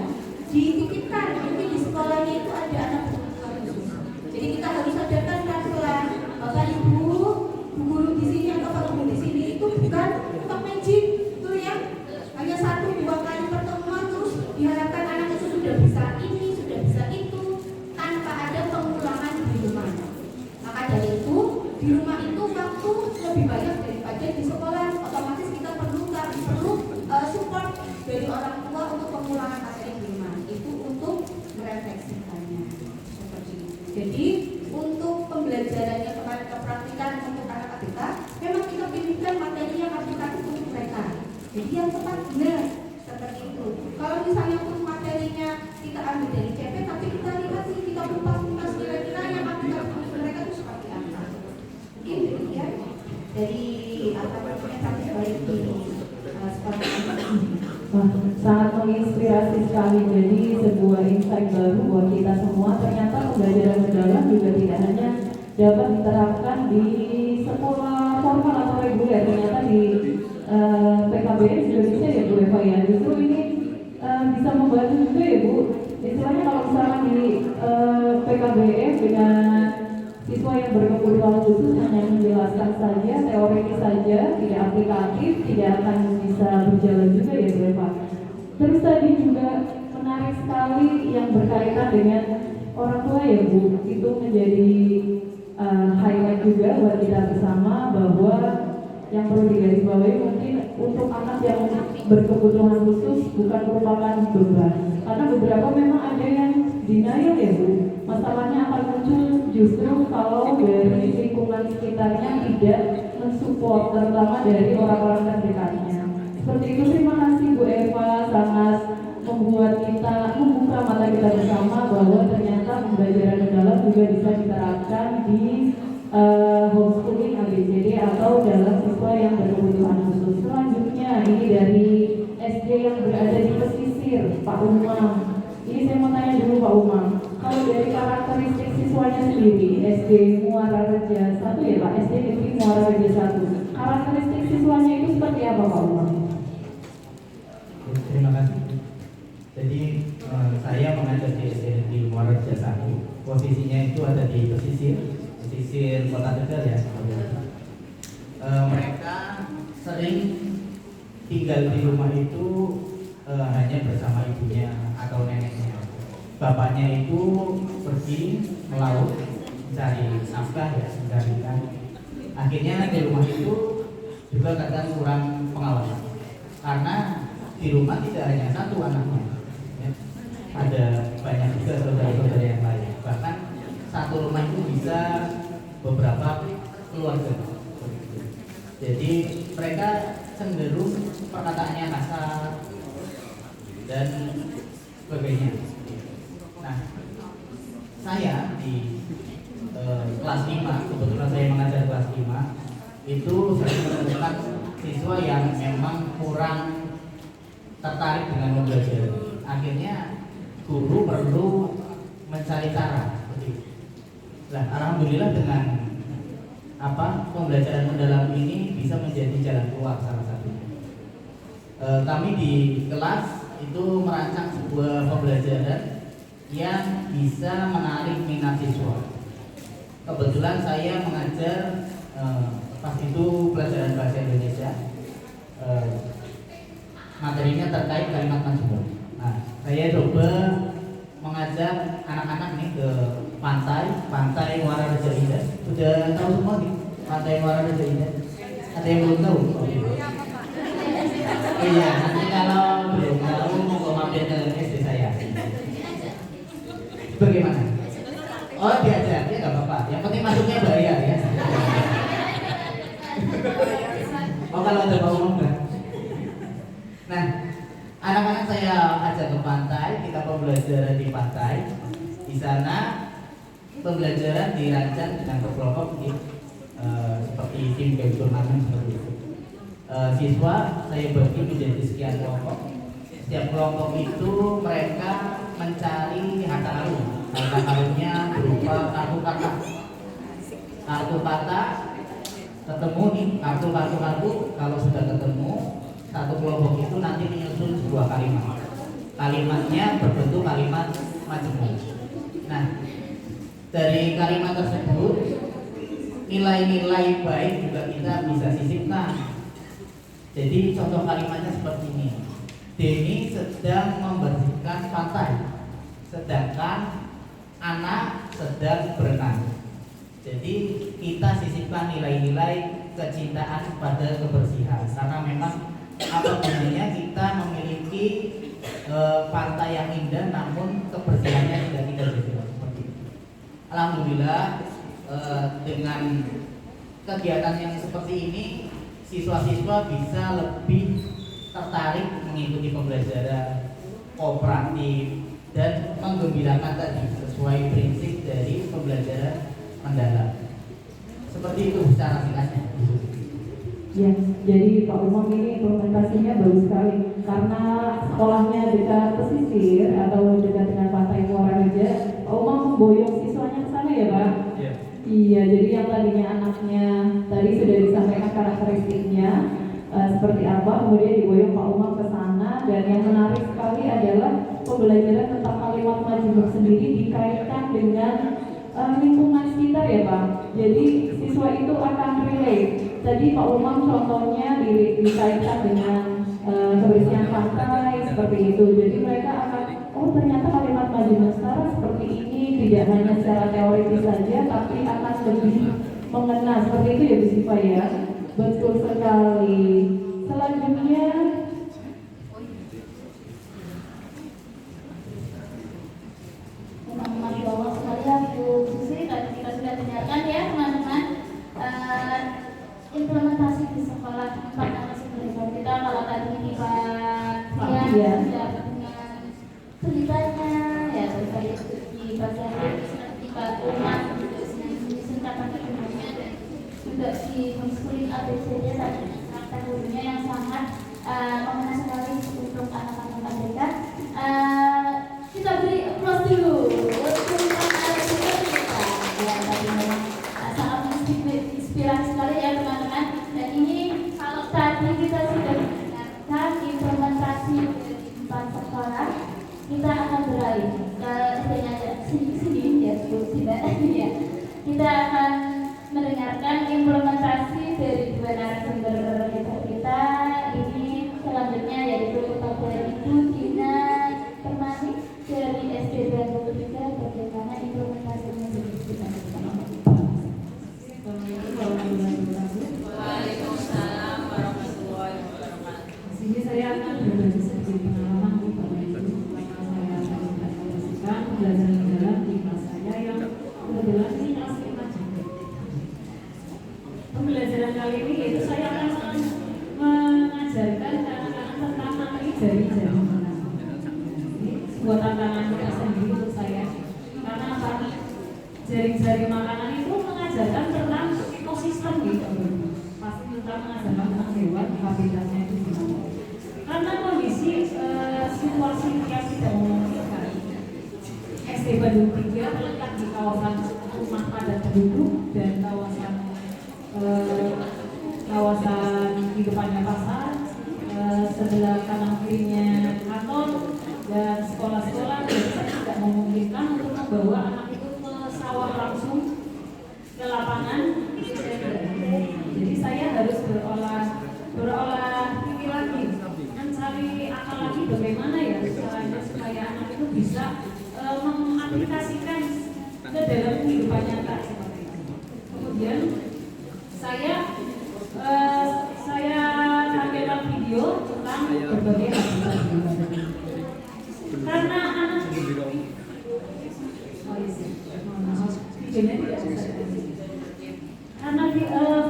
Dititipkan mungkin di sekolahnya itu ada anak berkebutuhan khusus. Jadi kita harus sadarkan pelan-pelan, Bapak Ibu, guru di sini atau Pak Guru di sini itu bukan untuk magic, itu ya. Hanya 1-2 kali pertemuan terus diharapkan anak itu sudah bisa ini, sudah bisa itu, tanpa ada pengulangan di rumah. Maka dari itu di rumah itu waktu lebih banyak daripada di sekolah. Otomatis kita perlu support dari orang tua untuk pengulangan materi di rumah. Itu untuk merefleksikannya seperti itu. Jadi untuk pembelajarannya kemarin kepraktikan untuk anak kita, memang kita pilihkan materi yang aplikatif untuk mereka. Jadi yang tepat benar seperti itu. Kalau misalnya untuk materinya kita ambil dari CP, tapi kita lihat sih, kita kupas kira-kira yang aplikatif untuk mereka itu seperti apa. Mungkin demikian dari apa namanya kami balik di sekolah. Wah, sangat menginspirasi sekali. Jadi sebuah insight baru buat kita semua. Ternyata pembelajaran mendalam juga tidak hanya dapat diterapkan di sekolah formal atau reguler. Ternyata di PKBM juga bisa ya Bu Eva ya. Justru ini bisa membantu juga ya Bu. Istilahnya kalau misalnya di PKBM dengan siswa yang berkebutuhan khusus hanya menjelaskan saja, teoritis saja, tidak aplikatif, tidak akan bisa berjalan juga ya Bu Eva. Terus tadi juga menarik sekali yang berkaitan dengan orang tua ya Bu. Itu menjadi highlight juga buat kita bersama bahwa yang perlu digarisbawahi mungkin untuk anak yang berkebutuhan khusus bukan merupakan beban. Karena beberapa memang ada yang denial ya Bu. Masalahnya akan muncul justru kalau dari lingkungan sekitarnya tidak mensupport, terutama dari orang-orang terdekatnya. Seperti itu, terima kasih Bu Eva, sangat membuat kita membuka mata kita bersama bahwa ternyata pembelajaran mendalam juga bisa diterapkan di homeschooling ABCD atau dalam siswa yang berkebutuhan khusus. Selanjutnya ini dari SD yang berada Muara Reja 1 ya Pak, SD Negeri Muara Reja 1. Karakteristik siswanya itu seperti apa Pak Umar? Terima kasih. Jadi saya mengajar di SD Negeri Muara Reja 1. Posisinya itu ada di pesisir Kota Tegal ya. Mereka sering tinggal di rumah itu hanya bersama ibunya atau neneknya. Bapaknya itu pergi melaut mencari nafkah ya, mencari ikan. Akhirnya di rumah itu juga kadang kurang pengawasan karena di rumah tidak hanya satu anaknya ya. Ada banyak juga saudara-saudara yang lain, bahkan satu rumah itu bisa beberapa keluarga. Jadi mereka cenderung perkataannya kasar dan sebagainya. Nah, saya di kelas 5, kebetulan saya mengajar kelas 5, itu sering menemukan siswa yang memang kurang tertarik dengan belajar. Akhirnya guru perlu mencari cara seperti itu. Nah, alhamdulillah dengan pembelajaran mendalam ini bisa menjadi jalan keluar salah satunya. Kami di kelas itu merancang sebuah pembelajaran yang bisa menarik minat siswa. Kebetulan saya mengajar pas itu pelajaran bahasa Indonesia, materinya terkait kalimat majemuk. Nah, saya coba mengajak anak-anak nih ke pantai Muara Reja Indah. Sudah tahu semua nih pantai Muara Reja Indah? Ada yang belum tahu? Iya, nanti kalau belum tahu mau mampir ke SD saya. Bagaimana? Oh, diajak, ya nggak apa-apa. Yang penting masuknya bayar ya. Oh, kalau ada mau enggak? Nah, anak-anak saya ajak ke pantai, kita pembelajaran di pantai. Di sana pembelajaran dirancang dengan berkelompok seperti tim game turnamen seperti itu. Siswa saya bagi menjadi sekian kelompok. Setiap kelompok itu mereka mencari harta karun. Harta karunnya berupa kartu kata ketemu nih kartu kalau sudah ketemu satu kelompok itu nanti menyusun sebuah kalimatnya berbentuk kalimat majemuk. Nah, dari kalimat tersebut nilai-nilai baik juga kita bisa sisipkan. Jadi contoh kalimatnya seperti ini. Denny sedang membersihkan pantai, sedangkan anak sedang berenang. Jadi kita sisipkan nilai-nilai kecintaan pada kebersihan, karena memang apa gunanya kita memiliki pantai yang indah namun kebersihannya tidak dijaga seperti itu. Alhamdulillah dengan kegiatan yang seperti ini siswa-siswa bisa lebih tertarik mengikuti pembelajaran kooperatif dan menggembirakan tadi sesuai prinsip dari pembelajaran mendalam. Seperti itu secara singkatnya. Ya, jadi Pak Umam ini implementasinya bagus sekali karena sekolahnya dekat pesisir atau dekat dengan pantai Muara Reja. Pak Umam memboyong siswanya ke sana ya Pak? Iya. Iya, jadi yang tadinya anaknya tadi sudah disampaikan karakteristiknya seperti apa, kemudian diboyong Pak Umam ke sana. Dan yang menarik sekali adalah pembelajaran tentang kalimat majemuk sendiri dikaitkan dengan lingkungan sekitar ya Pak. Jadi siswa itu akan relate. Tadi Pak Umam contohnya dikaitkan dengan kebersihan pantai seperti itu. Jadi mereka akan, oh ternyata kalimat majemuk sekarang seperti ini, tidak hanya secara teoritis saja, tapi akan lebih mengena. Seperti itu ya Bu Siva ya. Betul sekali. Selanjutnya teman-teman di bawah sekalian, Bu Susi, tadi kita sudah dengarkan ya teman-teman, implementasi di sekolah tempat narasumber kita. Kalau tadi di Pak Rian sudah dengan ceritanya ya, terkait di bahasa Inggris, di Pak Umar singkatan ilmunya, dan juga di homeschooling ABCD sampai tadi kita sudah mendengarkan implementasi 4 sekolah, kita akan beralih ke sini ya, tidak ya. Kita akan mendengarkan implementasi dari 2 narasumber kita ini selanjutnya, yaitu Bapak Ibu Dina Permani dari SD Bandung 3, bagaimana implementasinya dari kita. Waalaikumsalam warahmatullahi wabarakatuh. Di sini saya akan berbagi sedikit pengalaman Bapak Ibu selama saya melakukan pembelajaran mendalam di kelas saya yang kebetulan ini kelas 5 juga. Pembelajaran kali ini yaitu saya akan mengajarkan anak-anak tentang materi jari-jari makanan. Ini sebuah tantangan tersendiri untuk saya. Karena apa? Jari-jari makanan itu mengajarkan tentang ekosistem gitu. Pasti tentang mengajarkan tentang hewan, habitatnya itu gimana. Karena kondisi situasi yang tidak memungkinkan, SD Bandung 3 terletak di kawasan rumah padat penduduk dan kawasan di depannya pasar, sebelah kanan kirinya kantor dan sekolah-sekolah, dan tidak memungkinkan untuk membawa anak itu ke sawah langsung ke lapangan. Jadi saya harus berolah pikir lagi, mencari akal lagi bagaimana ya caranya supaya anak itu bisa mengaplikasikan ke dalam kehidupan nyata seperti itu. Kemudian saya tampilkan video tentang berbagai habitat karena anak videonya tidak bisa karena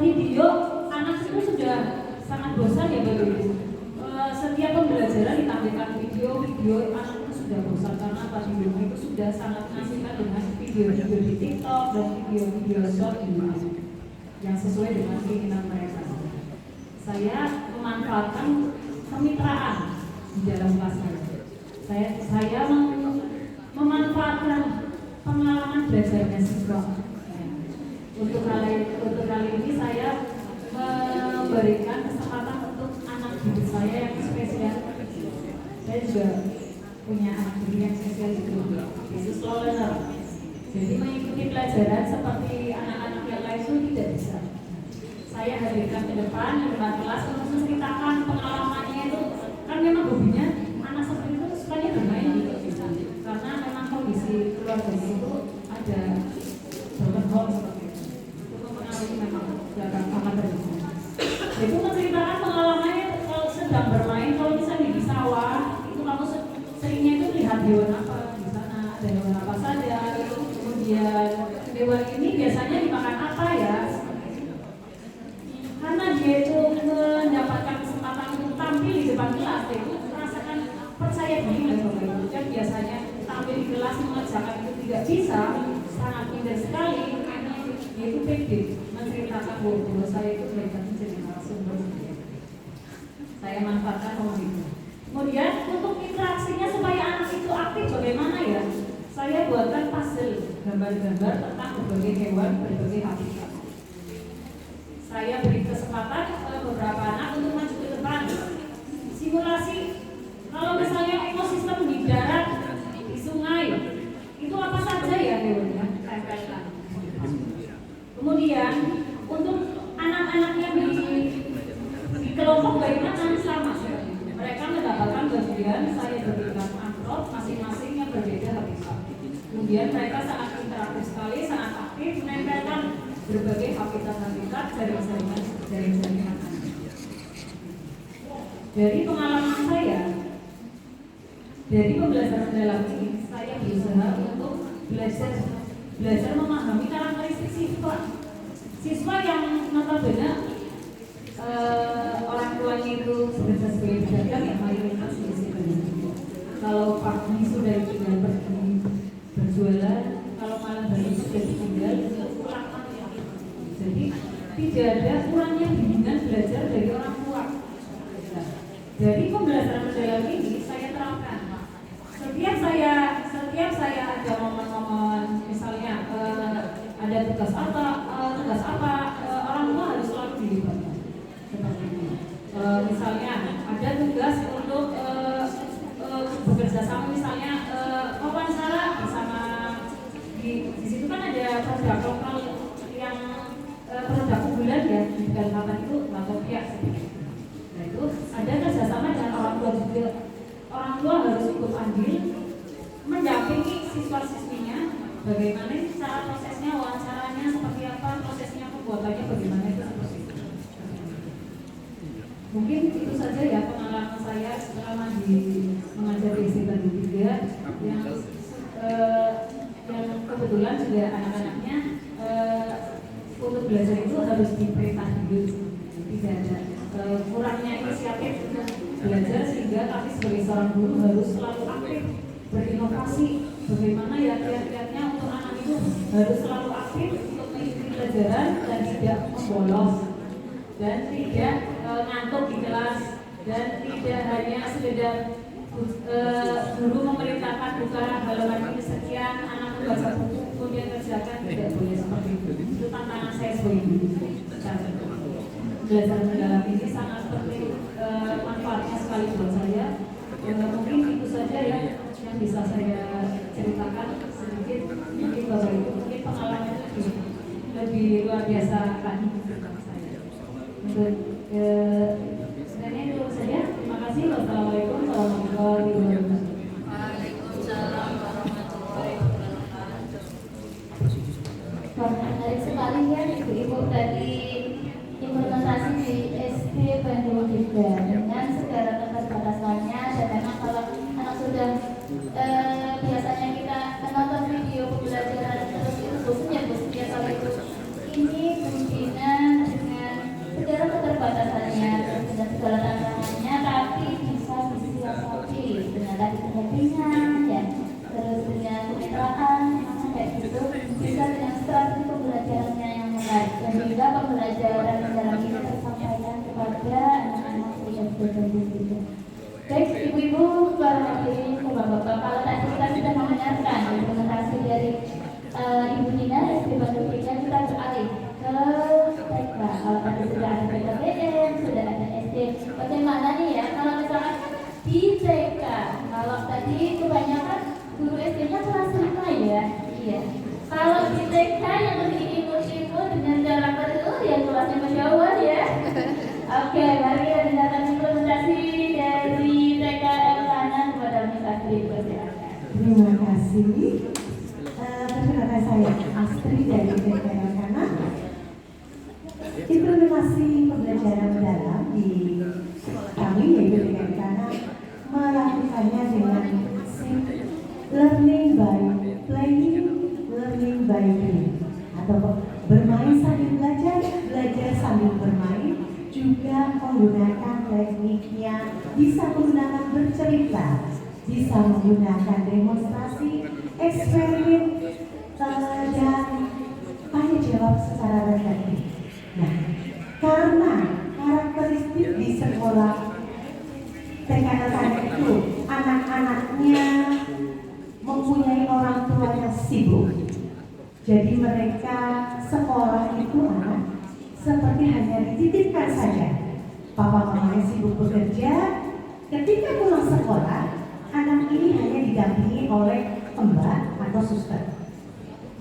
video anak itu sudah sangat bosan ya Bapak Ibu. Setiap pembelajaran ditampilkan video anak itu sudah bosan karena apa, video itu sudah sangat mengasihkan dengan video-video di TikTok dan video-video short di YouTube yang sesuai dengan keinginan mereka. Saya memanfaatkan kemitraan di dalam kelas saya memanfaatkan pengalaman belajarnya siswa. Untuk kali ini saya memberikan kesempatan untuk anak didik saya yang spesial. Saya juga punya anak didik yang spesial juga, khusus slow learner. Jadi mengikuti pelajaran seperti anak-anak yang lain itu tidak bisa. Saya hadirkan ke depan kelas untuk menceritakan pengalamannya itu, kan memang hobinya anak seperti itu sukanya bermain gitu. Karena memang kondisi keluarga itu ada broken home seperti itu. Itu mempengaruhi memang dalam akan terjadi. Itu menceritakan pengalamannya kalau sedang bermain, kalau misalnya di sawah itu kamu seringnya itu lihat hewan apa di sana, ada hewan apa saja. Kemudian hewan ini biasanya dimakan apa ya? Karena dia itu mendapatkan kesempatan untuk tampil di depan kelas, dia itu merasakan percaya diri dan sebagainya. Dan biasanya tampil di kelas mengerjakan itu tidak bisa, sangat minder sekali. Dia itu pede menceritakan bahwa saya itu belajar menjadi narasumber. Saya manfaatkan momen itu. Kemudian untuk interaksinya supaya anak itu aktif bagaimana ya? Saya buatkan puzzle, gambar-gambar tentang berbagai hewan, berbagai habitat. Saya beri kesempatan beberapa anak untuk maju ke depan. Simulasi, kalau misalnya ekosistem di darat, di sungai, itu apa saja ya hewannya? Tempelkan. Kemudian untuk anak-anaknya di kelompok bagaimana sama sekali. Mereka mendapatkan bagian, saya berikan amplop masing-masing yang berbeda habitat. Kemudian mereka sangat interaktif sekali, sangat aktif menempelkan berbagai habitat jaring-jaringan. Dari pengalaman saya, dari pembelajaran mendalam ini, saya berusaha untuk belajar memahami karakteristik siswa yang notabene orang tuanya itu sebagai pedagang yang mayoritas di sini. Kalau pagi sudah tinggal pergi berjualan, kalau malam hari sudah ditinggal pulang. Jadi tidak ada kurangnya bimbingan belajar dari orang tua. Dari pembelajaran mendalam ini saya terapkan. Setiap saya ada momen-momen misalnya ada tugas apa, orang tua harus selalu dilibatkan. Seperti ini. Misalnya ada tugas untuk bekerja sama, misalnya wawancara bersama di situ kan ada produk lokal yang produk unggulan ya di Kalimantan itu batopia. Nah itu ada kerjasama dengan orang tua juga. Orang tua harus ikut andil mendampingi siswa-siswinya bagaimana cara prosesnya, wawancaranya seperti apa, prosesnya pembuatannya bagaimana, itu seperti itu. Mungkin itu saja ya pengalaman saya selama mengajar di SMP 3 yang kebetulan juga anak-anaknya untuk belajar itu harus diperintah dulu, tidak ada kurangnya inisiatif untuk belajar, sehingga kami sebagai seorang guru harus selalu aktif berinovasi bagaimana ya kiat-kiatnya untuk anak itu harus selalu aktif untuk mengikuti pelajaran dan tidak membolos dan tidak ngantuk di kelas, dan tidak hanya sekedar guru memerintahkan buka halaman ini sekian, anak membaca buku kemudian kerjakan, tidak boleh seperti itu. Itu tantangan saya sebagai guru. Belajar mendalam ini sangat penting, manfaatnya sekali buat saya. Mungkin itu saja ya yang bisa saya ceritakan sedikit. Mungkin Bapak Ibu mungkin pengalaman lebih luar biasa lagi saya. Untuk sebenarnya itu saja. Terima kasih. Wassalamualaikum warahmatullahi wabarakatuh. Waalaikumsalam warahmatullahi wabarakatuh. Menarik sekali ya Ibu-Ibu tadi implementasi di SD Bandung juga dengan segala keterbatasannya, dan memang kalau anak sudah biasanya kita menonton video pembelajaran terus itu bosan ya kalau itu ini Bundina dengan segala keterbatasannya dengan segala tantangannya, tapi bisa disiasati dengan tadi pendampingan ya, terus dengan kemitraan kayak gitu, bisa dengan strategi pembelajarannya yang menarik, dan juga pembelajaran dalam ini tersampaikan kepada anak-anak di SD Bandung juga. Baik Ibu-Ibu, para hadirin, Bapak-Bapak, kalau tadi kita sudah mendengarkan implementasi dari Ibu Nina SD Bandung 3, kita beralih ke TK. Kalau tadi sudah ada PKBM, sudah ada SD, bagaimana nih ya kalau misalkan di TK? Kalau tadi kebanyakan guru SD-nya kelas 5 ya, iya. Kalau di TK yang lebih imut-imut dengan cara betul ya kelasnya Masya Allah ya. Oke, mari kita dengarkan implementasi dari TK Elkana kepada Miss Astri, persilakan. Terima kasih. Perkenalkan saya Astri dari TK Elkana. Implementasi pembelajaran mendalam di kami yaitu TK Elkana melakukannya dengan learning by playing, learning by doing, atau bermain sambil belajar, belajar sambil bermain, juga menggunakan tekniknya, bisa menggunakan bercerita, bisa menggunakan demonstrasi, eksperimen, dan tanya jawab secara reflektif. Nah, karena karakteristik di sekolah TK Elkana itu anak-anaknya mempunyai orang tua yang sibuk, jadi mereka sekolah itu seperti hanya dititipkan saja. Papa mamanya sibuk bekerja, ketika pulang sekolah, anak ini hanya didampingi oleh mbak atau suster.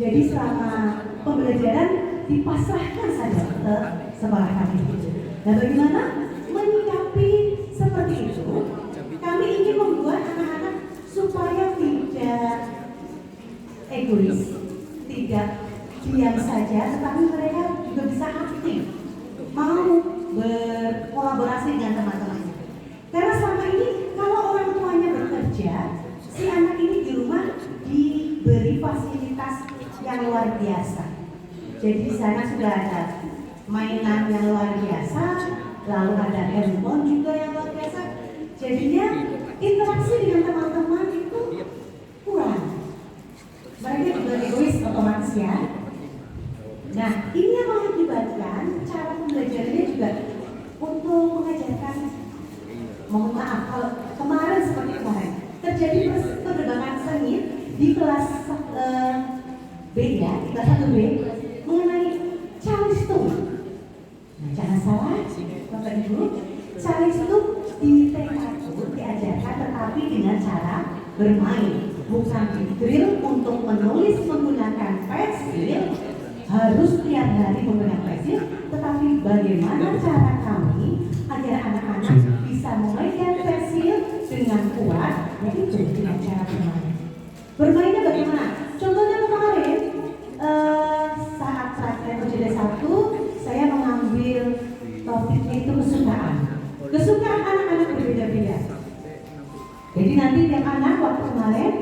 Jadi selama pembelajaran dipasrahkan saja ke sekolah kami. Nah, bagaimana menyikapi seperti itu? Kami ingin membuat anak-anak supaya tidak egois, tidak diam saja, tetapi mereka juga bisa aktif, mau berkolaborasi dengan teman-temannya. Karena selama ini kalau orang tuanya bekerja, si anak ini di rumah diberi fasilitas yang luar biasa. Jadi di sana sudah ada mainan yang luar biasa, lalu ada handphone juga yang luar biasa. Jadinya interaksi dengan teman-teman itu kurang. Mereka juga egois otomatis ya. Nah, ini yang mengakibatkan cara pembelajarannya juga untuk mengajarkan, mohon maaf kalau kemarin seperti kemarin terjadi perdebatan sengit di kelas B ya, di kelas 1B mengenai Charleston. Nah, jangan salah Bapak Ibu, Challenge itu di TK itu diajarkan tetapi dengan cara bermain, bukan di drill untuk menulis menggunakan pensil, harus tiap hari menggunakan pensil, tetapi bagaimana cara kami agar anak-anak bisa memegang pensil dengan kuat, yaitu dengan cara bermain. Bermainnya bagaimana? Contohnya kemarin saat praktek OJT 1, saya mengambil topiknya itu kesukaan. Kesukaan anak-anak berbeda-beda. Jadi nanti tiap anak waktu kemarin,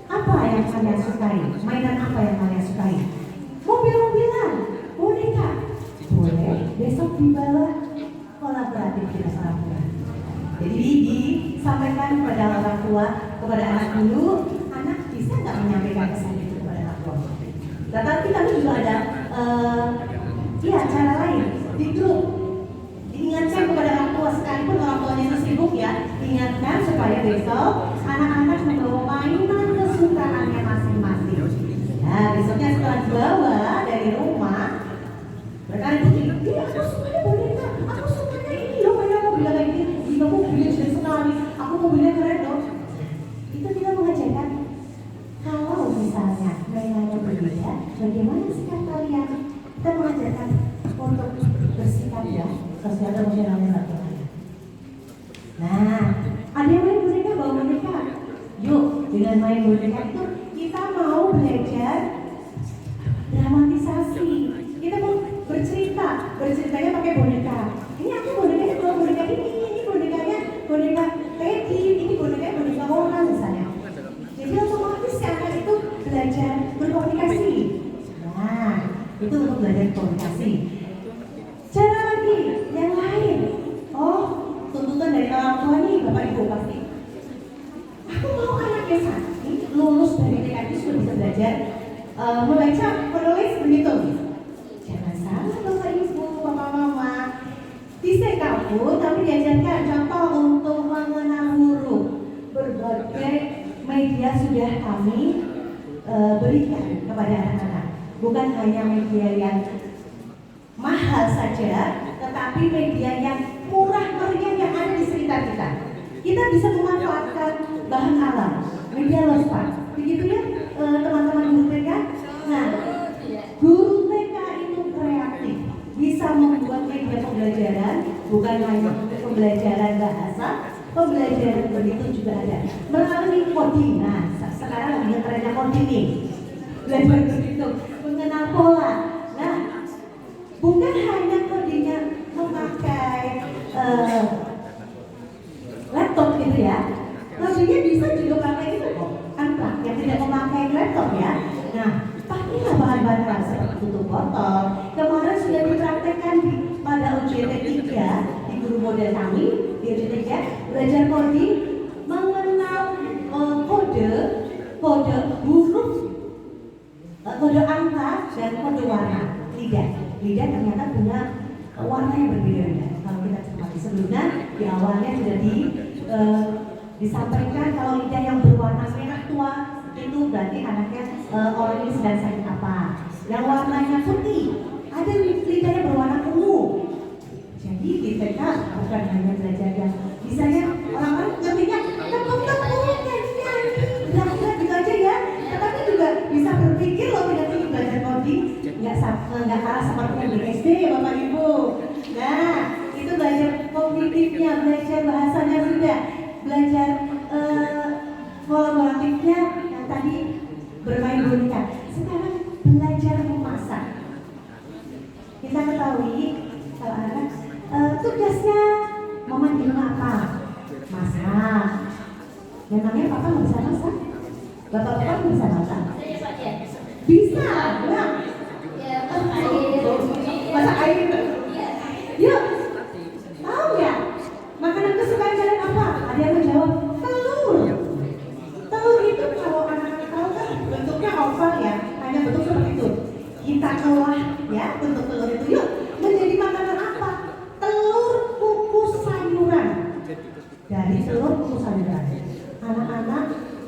apa yang kalian sukai? Mainan apa yang kalian sukai? Mobil-mobilan, boneka. Boleh, besok dibawa kolaboratif kita orang tua. Jadi disampaikan kepada orang tua, kepada anak dulu, anak bisa nggak menyampaikan pesan itu kepada orang tua. Tetapi kami juga ada cara lain di grup. Diingatkan kepada orang tua, sekalipun orang tuanya itu sibuk ya, ingatkan supaya besok anak-anak membawa mainan kesukaannya masing-masing. Nah, besoknya setelah dibawa dari rumah, mereka itu aku sukanya boneka, aku sukanya ini loh, kayak aku bilang kayak gini, jika aku mobilnya jadi sekali, aku mobilnya keren loh. Itu kita mengajarkan, kalau misalnya mainannya berbeda, bagaimana sikap kalian? Kita mengajarkan untuk bersikap ya, sosial emosionalnya bagaimana. Nah, ada yang main boneka, bawa boneka. Yuk, dengan main boneka itu kita mau belajar dramatisasi. Kita mau berceritanya pakai boneka. Ini aku bonekanya bawa boneka ini bonekanya boneka Teddy, ini bonekanya boneka orang misalnya. Jadi otomatis si anak itu belajar berkomunikasi. Nah, itu untuk belajar komunikasi. Cara lagi yang lain. Oh, tuntutan dari orang tua nih, Bapak Ibu pasti. Aku mau anak yang santri lulus dari TK itu sudah bisa belajar membaca, menulis, begitu. Jangan salah Bapak Ibu, Bapak Mama. Di Sekapur kami diajarkan contoh untuk mengenal huruf. Berbagai media sudah kami berikan kepada anak-anak. Bukan hanya media yang mahal saja, tetapi media yang murah meriah yang ada di sekitar kita. Kita bisa memanfaatkan bahan alam, media lospan, begitu ya teman-teman guru TK. Nah, guru TK itu kreatif, bisa membuat media pembelajaran, bukan hanya pembelajaran bahasa, pembelajaran begitu juga ada melalui coding. Nah, sekarang lagi trennya coding nih, belajar begitu, mengenal pola. Nah, bukan hanya codingnya memakai laptop gitu ya, codingnya bisa juga pakai itu kok, anak yang tidak memakai laptop ya. Nah, pakailah bahan-bahan keras seperti tutup botol. Kemarin sudah dipraktekkan pada OJT 3 di guru model kami di OJT 3 belajar coding, mengenal kode huruf, kode angka dan kode warna. Lidah ternyata punya warna yang berbeda-beda. Kalau kita cermati sebelumnya di awalnya sudah disampaikan kalau lidah yang berwarna merah tua itu berarti anaknya orang ini sedang sakit apa. Yang warnanya putih, ada lidahnya berwarna ungu. Jadi di TK bukan hanya belajar yang misalnya orang-orang ngertinya tepuk-tepuk nyanyi gerak-gerak gitu aja ya, tetapi juga bisa berpikir loh tidak ingin belajar coding. Nggak kalah seperti yang di SD ya Bapak Ibu. Nah, itu belajar kognitifnya, belajar bahasanya sudah, belajar kolaboratifnya yang tadi bermain boneka. Sekarang belajar memasak. Kita ketahui kalau anak tugasnya mama di rumah apa? Masak. Yang namanya papa nggak bisa masak. Bapak nggak bisa masak. Bisa, nah. Masak air. Yuk, tahu ya? Makanan kesukaan kalian apa? Ada yang menjawab telur. Telur itu kalau anak-anak tahu kan bentuknya oval ya, hanya bentuk seperti itu. Kita olah ya bentuk telur itu. Yuk, menjadi makanan apa? Telur kukus sayuran. Dari telur kukus sayuran. Anak-anak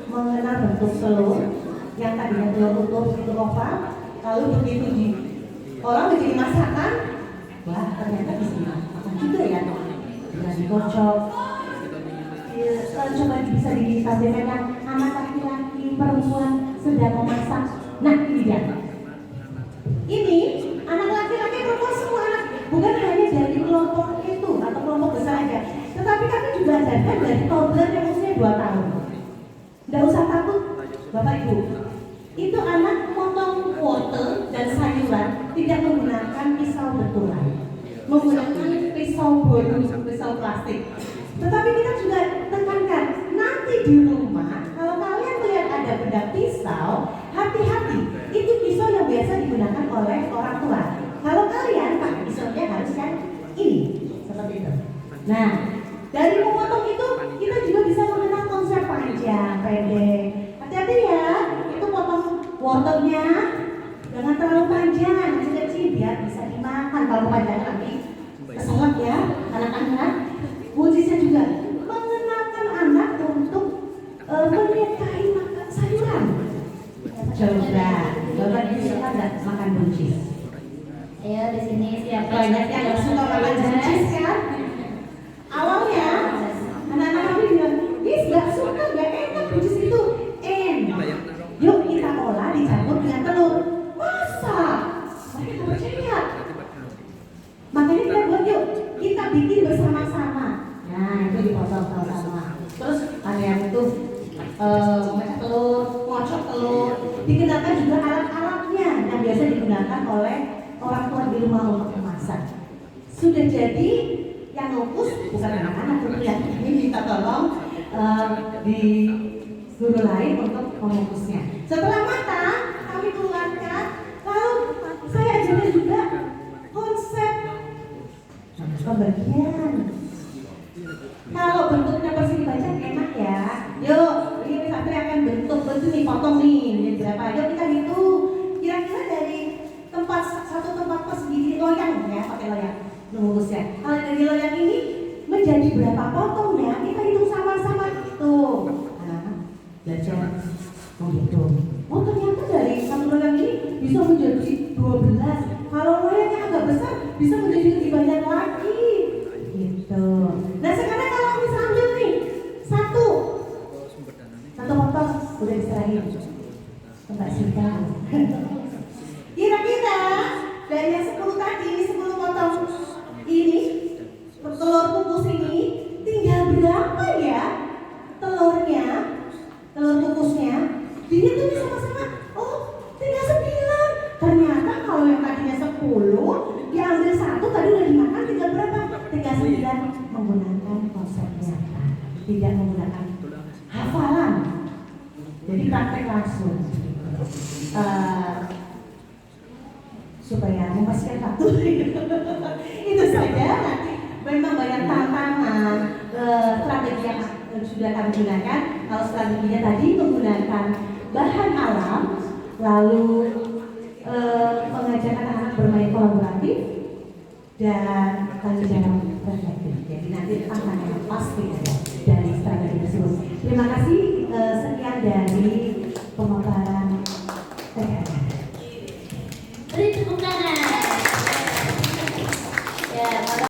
mengenal bentuk telur yang tadinya telur utuh itu oval, lalu begitu orang menjadi masakan, wah ternyata bisa makan juga ya. cocok. Coba bisa ditampilkan yang anak laki-laki, perempuan sedang memasak. Nah ini dia. Ini anak laki-laki, perempuan, semua anak, bukan hanya dari kelompok itu atau kelompok besar aja, tetapi kami juga ajarkan dari toddler yang usia 2 tahun. Tidak usah takut Bapak Ibu. Itu anak memotong wortel dan sayuran tidak menggunakan pisau betulan, menggunakan pisau boru, pisau plastik. Tetapi kita juga tekankan, nanti di rumah kalau kalian melihat ada benda pisau, hati-hati, itu pisau yang biasa digunakan oleh orang tua. Kalau kalian pakai pisaunya harus yang ini, seperti itu. Nah, dari memotong itu kita juga bisa mengenal konsep panjang, pendek. Hati-hati ya, itu potong wortelnya jangan terlalu panjang, kecil-kecil biar bisa dimakan. Kalau panjang nanti keselak ya anak-anak. Kuncinya juga mengenalkan anak untuk menyukai makan sayuran. Coba, Bapak Ibu suka nggak makan buncis? Ayo di sini siapa Banyak yang suka makan buncis kan? Awalnya anak-anak kami bilang, "Is nggak suka, nggak enak buncis itu." Yuk kita olah dicampur dengan telur. Masa? Mereka percaya. Makanya kita buat yuk, kita bikin bersama-sama. Nah itu dipotong sama-sama. Terus ada yang itu memecah telur, ngocok telur. Digunakan juga alat-alatnya yang biasa digunakan oleh orang tua di rumah untuk memasak. Sudah jadi yang ngukus bukan anak-anak tentunya. Ini minta tolong di guru lain untuk mengukusnya. Setelah matang, kami keluarkan. Lalu saya ajarkan juga konsep pembagian. Kalau bentuknya persegi baca enak ya. Yuk, ini Satria akan bentuk nih, potong nih, jadi berapa? Yuk kita hitung. Kira-kira dari satu tempat persegi loyang ya, pakai loyang mengukusnya. Kalau dari loyang ini menjadi berapa potongnya? Kita hitung sama-sama itu. Nah, belajar menghitung. Oh ternyata dari satu loyang ini bisa menjadi 12. Kalau loyangnya agak besar bisa menjadi lebih banyak lagi. Gitu. Nah sekarang kalau misalnya ambil nih satu potong udah diserahin ke Mbak Sita. Kira-kira dari yang 10 tadi, 10 potong ini telur kukus ini tinggal berapa ya telurnya, telur kukusnya? Dihitung sama-sama. Oh tinggal 9. Ternyata kalau yang tadinya 10 diambil 1 tadi udah dimakan, tinggal berapa? Tinggal 9. Menggunakan konsep nyata, tidak menggunakan hafalan. Jadi praktek langsung supaya memastikan waktu. Itu saja. Nanti memang banyak tantangan strategi yang sudah kami gunakan. Kalau strateginya tadi menggunakan bahan alam, lalu mengajak anak-anak bermain kolaboratif dan tanggung jawab reflektif. Jadi nanti tantangan pasti ada dari strategi tersebut. Terima kasih, sekian dan